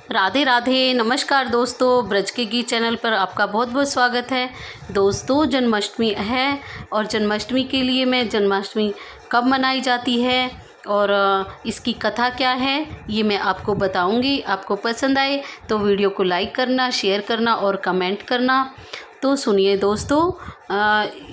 राधे राधे। नमस्कार दोस्तों, ब्रज के गीत चैनल पर आपका बहुत बहुत स्वागत है। दोस्तों, जन्माष्टमी है और जन्माष्टमी के लिए मैं जन्माष्टमी कब मनाई जाती है और इसकी कथा क्या है ये मैं आपको बताऊंगी। आपको पसंद आए तो वीडियो को लाइक करना, शेयर करना और कमेंट करना। तो सुनिए दोस्तों,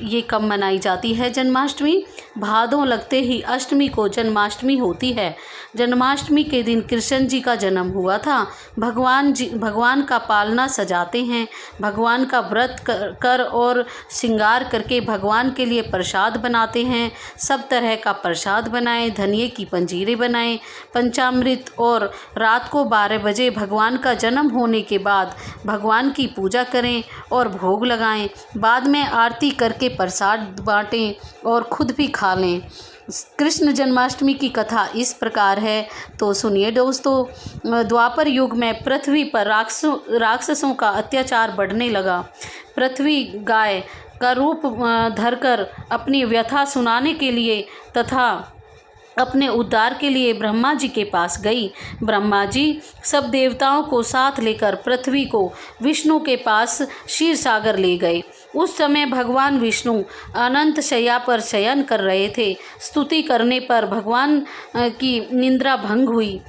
ये कब मनाई जाती है जन्माष्टमी। भादों लगते ही अष्टमी को जन्माष्टमी होती है। जन्माष्टमी के दिन कृष्ण जी का जन्म हुआ था। भगवान का पालना सजाते हैं। भगवान का व्रत कर और श्रृंगार करके भगवान के लिए प्रसाद बनाते हैं। सब तरह का प्रसाद बनाएं, धनिये की पंजीरें बनाएं, पंचामृत, और रात को 12 बजे भगवान का जन्म होने के बाद भगवान की पूजा करें और भोग लगाएं। बाद में आरती करके प्रसाद बांटें और खुद भी खा लें। कृष्ण जन्माष्टमी की कथा इस प्रकार है, तो सुनिए दोस्तों। द्वापर युग में पृथ्वी पर राक्षसों का अत्याचार बढ़ने लगा। पृथ्वी गाय का रूप धरकर अपनी व्यथा सुनाने के लिए तथा अपने उद्धार के लिए ब्रह्मा जी के पास गई। ब्रह्मा जी सब देवताओं को साथ लेकर पृथ्वी को विष्णु के पास क्षीर सागर ले गए। उस समय भगवान विष्णु अनंत शैया पर शयन कर रहे थे। स्तुति करने पर भगवान की निंद्रा भंग हुई।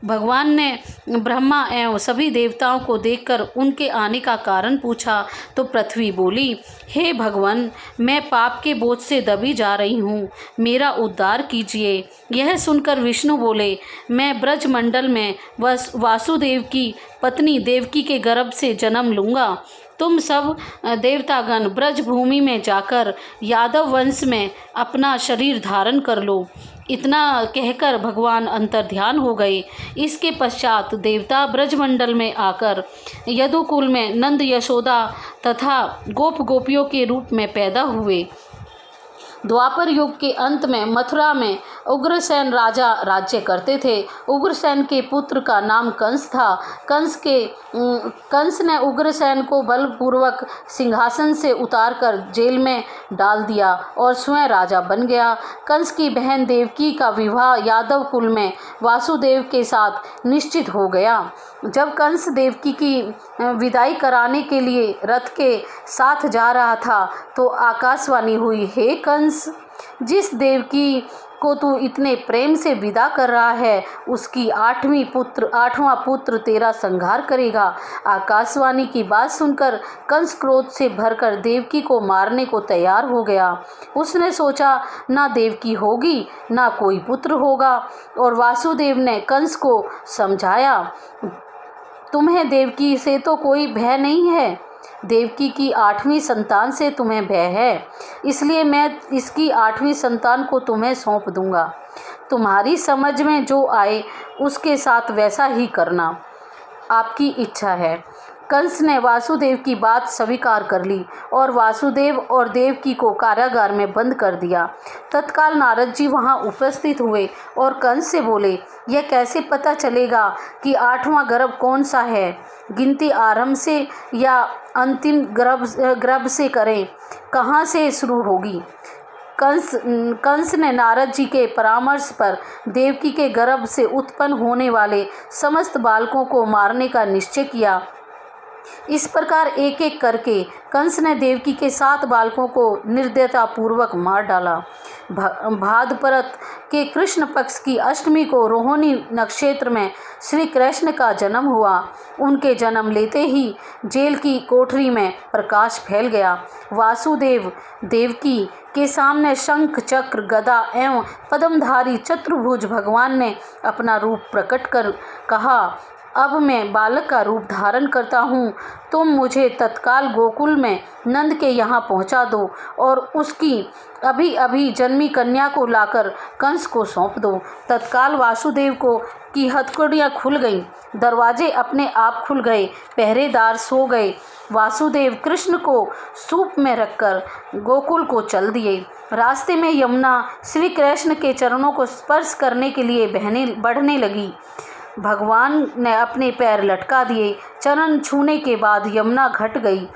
भगवान ने ब्रह्मा एवं सभी देवताओं को देखकर उनके आने का कारण पूछा तो पृथ्वी बोली, हे भगवान, मैं पाप के बोझ से दबी जा रही हूँ, मेरा उद्धार कीजिए। यह सुनकर विष्णु बोले, मैं ब्रजमंडल में वासुदेव की पत्नी देवकी के गर्भ से जन्म लूँगा। तुम सब देवतागण ब्रज भूमि में जाकर यादव वंश में अपना शरीर धारण कर लो। इतना कहकर भगवान अंतर्ध्यान हो गए। इसके पश्चात देवता ब्रजमंडल में आकर यदुकुल में नंद, यशोदा तथा गोप गोपियों के रूप में पैदा हुए। द्वापर युग के अंत में मथुरा में उग्रसेन राजा राज्य करते थे। उग्रसेन के पुत्र का नाम कंस था। कंस ने उग्रसेन को बलपूर्वक सिंहासन से उतारकर जेल में डाल दिया और स्वयं राजा बन गया। कंस की बहन देवकी का विवाह यादव कुल में वासुदेव के साथ निश्चित हो गया। जब कंस देवकी की विदाई कराने के लिए रथ के साथ जा रहा था तो आकाशवाणी हुई, हे कंस, जिस देवकी को तू इतने प्रेम से विदा कर रहा है उसकी आठवां पुत्र तेरा संहार करेगा। आकाशवाणी की बात सुनकर कंस क्रोध से भरकर देवकी को मारने को तैयार हो गया। उसने सोचा, ना देवकी होगी ना कोई पुत्र होगा। और वासुदेव ने कंस को समझाया, तुम्हें देवकी से तो कोई भय नहीं है, देवकी की 8वीं संतान से तुम्हें भय है, इसलिए मैं इसकी 8वीं संतान को तुम्हें सौंप दूंगा। तुम्हारी समझ में जो आए उसके साथ वैसा ही करना, आपकी इच्छा है। कंस ने वासुदेव की बात स्वीकार कर ली और वासुदेव और देवकी को कारागार में बंद कर दिया। तत्काल नारद जी वहां उपस्थित हुए और कंस से बोले, यह कैसे पता चलेगा कि 8वां गर्भ कौन सा है? गिनती आरंभ से या अंतिम गर्भ से करें? कहाँ से शुरू होगी? कंस ने नारद जी के परामर्श पर देवकी के गर्भ से उत्पन्न होने वाले समस्त बालकों को मारने का निश्चय किया। इस प्रकार एक एक करके कंस ने देवकी के 7 बालकों को निर्दयता पूर्वक मार डाला। भाद्रपद के कृष्ण पक्ष की अष्टमी को रोहिणी नक्षत्र में श्री कृष्ण का जन्म हुआ। उनके जन्म लेते ही जेल की कोठरी में प्रकाश फैल गया। वासुदेव देवकी के सामने शंख, चक्र, गदा एवं पद्मधारी चतुर्भुज भगवान ने अपना रूप प्रकट कर कहा, अब मैं बालक का रूप धारण करता हूँ। तुम मुझे तत्काल गोकुल में नंद के यहाँ पहुँचा दो और उसकी अभी अभी जन्मी कन्या को लाकर कंस को सौंप दो। तत्काल वासुदेव की हथकड़ियाँ खुल गईं, दरवाजे अपने आप खुल गए, पहरेदार सो गए। वासुदेव कृष्ण को सूप में रखकर गोकुल को चल दिए। रास्ते में यमुना श्री कृष्ण के चरणों को स्पर्श करने के लिए बढ़ने लगी। भगवान ने अपने पैर लटका दिए। चरण छूने के बाद यमुना घट गई।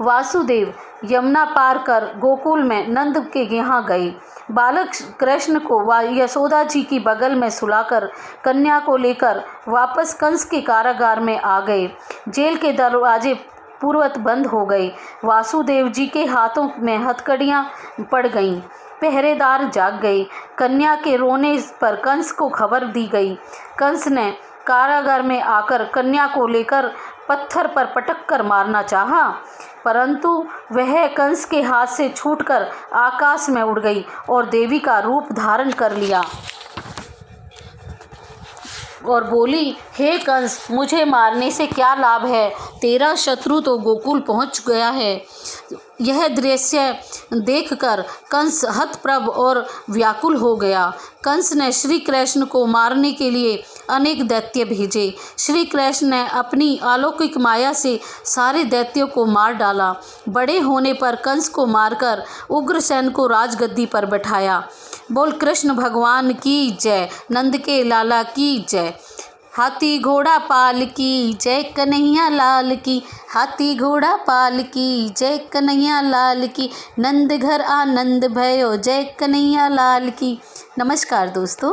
वासुदेव यमुना पार कर गोकुल में नंद के यहाँ गए। बालक कृष्ण को यशोदा जी की बगल में सुलाकर कन्या को लेकर वापस कंस के कारागार में आ गए। जेल के दरवाजे पूर्वत बंद हो गए। वासुदेव जी के हाथों में हथकड़ियाँ पड़ गईं। पहरेदार जाग गए। कन्या के रोने पर कंस को खबर दी गई। कंस ने कारागार में आकर कन्या को लेकर पत्थर पर पटक कर मारना चाहा, परंतु वह कंस के हाथ से छूटकर आकाश में उड़ गई और देवी का रूप धारण कर लिया और बोली, हे कंस, मुझे मारने से क्या लाभ है? तेरा शत्रु तो गोकुल पहुंच गया है। यह दृश्य देखकर कंस हतप्रभ और व्याकुल हो गया। कंस ने श्री कृष्ण को मारने के लिए अनेक दैत्य भेजे। श्री कृष्ण ने अपनी अलौकिक माया से सारे दैत्यों को मार डाला। बड़े होने पर कंस को मारकर उग्रसेन को राजगद्दी पर बैठाया। बोल कृष्ण भगवान की जय, नंद के लाला की जय। हाथी घोड़ा पाल की जय, कन्हैया लाल की। हाथी घोड़ा पाल की जय, कन्हैया लाल की। नंद घर आनंद भयो, जय कन्हैया लाल की। नमस्कार दोस्तों।